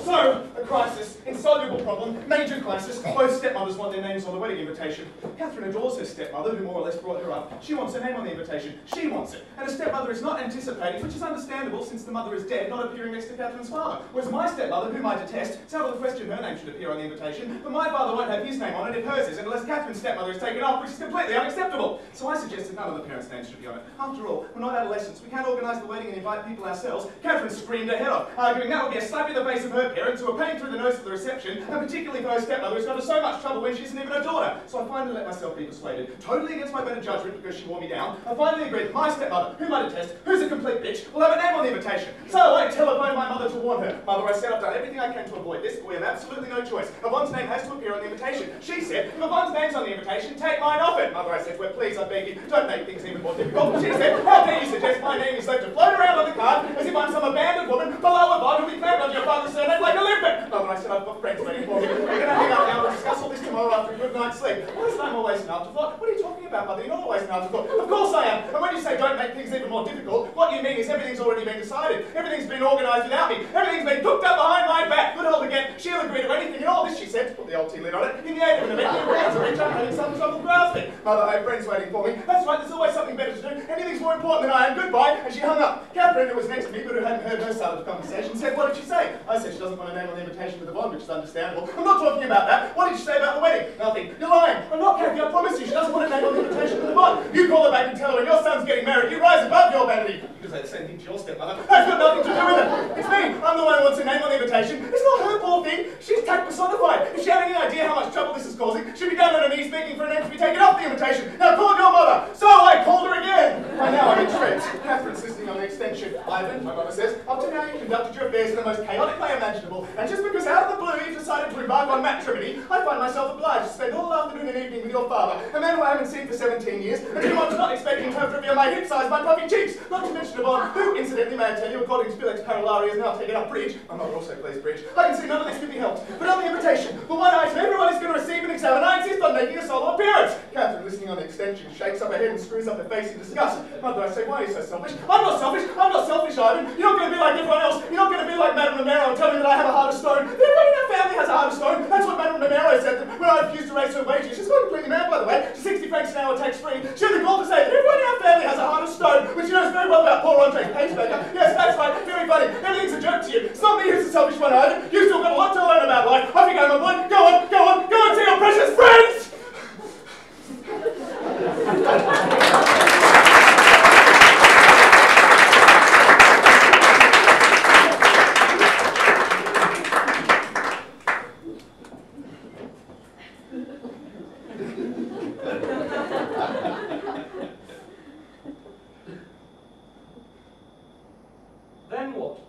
So, a crisis, insoluble problem, major crisis. Both stepmothers want their names on the wedding invitation. Catherine adores her stepmother, who more or less brought her up. She wants her name on the invitation. She wants it. And her stepmother is not anticipating, which is understandable since the mother is dead, not appearing next to Catherine's father. Whereas my stepmother, whom I detest, is able to question her name should appear on the invitation, but my father won't have his name on it if hers is, unless Catherine's stepmother is taken off, which is completely unacceptable. So I suggested none of the parents' names should be on it. After all, we're not adolescents. We can't organise the wedding and invite people ourselves. Catherine screamed her head off, arguing that would be a slap in the face of her parents who are paying through the nose for the reception, and particularly for her stepmother who's got her so much trouble when she isn't even a daughter. So I finally let myself be persuaded, totally against my better judgment because she wore me down. I finally agreed that my stepmother, whom I detest, who's a complete bitch, will have a name on the invitation. So I telephoned my mother to warn her. Mother, I said I've done everything I can to avoid this, but we have absolutely no choice. Yvonne's name has to appear on the invitation. She said, if Yvonne's name's on the invitation, take mine off it. Mother, I said, well, please, I beg you, don't make things even more difficult. She said, how dare you suggest my name is left to float around on the card as if I'm some abandoned woman below Yvonne who'll be claimed on your father's surname like a limpet. Mother, I said, I've got friends waiting for me. We're going to hang out now and discuss all this tomorrow after a good night's sleep. Why is it I'm always an afterthought? What are you talking about, Mother? You're not always an afterthought. Of course I am. And when you say don't make things even more difficult, what you mean is everything's already been decided. Everything's been organised without me. Everything's been cooked up behind my back. Good old again. She'll agree to anything and all this, she said, to put the old tea lid on it. In the aid of an event, I'm having some trouble grasping. Mother, I have friends waiting for me. That's right, there's always something better to do. Anything's more important than I am. Goodbye. And she hung up. Catherine, who was next to me, but who hadn't heard her side of the conversation, said, what did she say? I said she doesn't want a name on the invitation with Yvonne, which is understandable. I'm not talking about that. What did she say about the wedding? Nothing. You're lying. I'm not, Kathy, I promise you. She doesn't want a name on the invitation with Yvonne. You call her back and tell her when your son's getting married, you rise above your vanity. You can say the same thing to your stepmother. That's got nothing to do with it. It's me. I'm the one who wants a name on the invitation. It's not her poor thing. She's tact personified. If she had any idea how much trouble this is causing, she'd be down on her knees begging for a name to be taken off the invitation. Now call your mother. So I called her again. And now I'm in trips. Catherine's listening on the extension. Ivan, my mother says, up to now you conducted your affairs in the most chaotic way imaginable, and just because out of the blue you've decided to embark on matrimony, I find myself obliged to spend all afternoon and evening with your father, a man who I haven't seen for 17 years, and whom I was not expecting to have to reveal my hip size, my puffy cheeks, not to mention Yvonne, who, incidentally, may I tell you, according to Felix Parolari, has now taken up bridge. My mother also plays bridge. I can see none of this can be helped. But on the invitation, the one item everyone is going to receive and examine, I insist on making a solo appearance. Catherine, listening on the extension, shakes up her head and screws up her face in disgust. Mother, I say, why are you so selfish? I'm not selfish. I'm not selfish, Ivan. You're not going to be like everyone else. You're not going to be like Madame Romero and tell me that I have a heart of stone. Everyone in our family has a heart of stone. That's what Madame Romero said when I refused to raise her wages. She's got completely mad, by the way. She's 60 francs an hour tax-free. She had the gall to say that everyone in our family has a heart of stone, which she knows very well about poor Andre's pacemaker. Yes, that's right. Very funny. Everything's a joke to you. It's not me who's the selfish one, Ivan. You've still got a lot to learn about life. I think I'm a boy. Go on, go on, go on to your precious friends! Then what?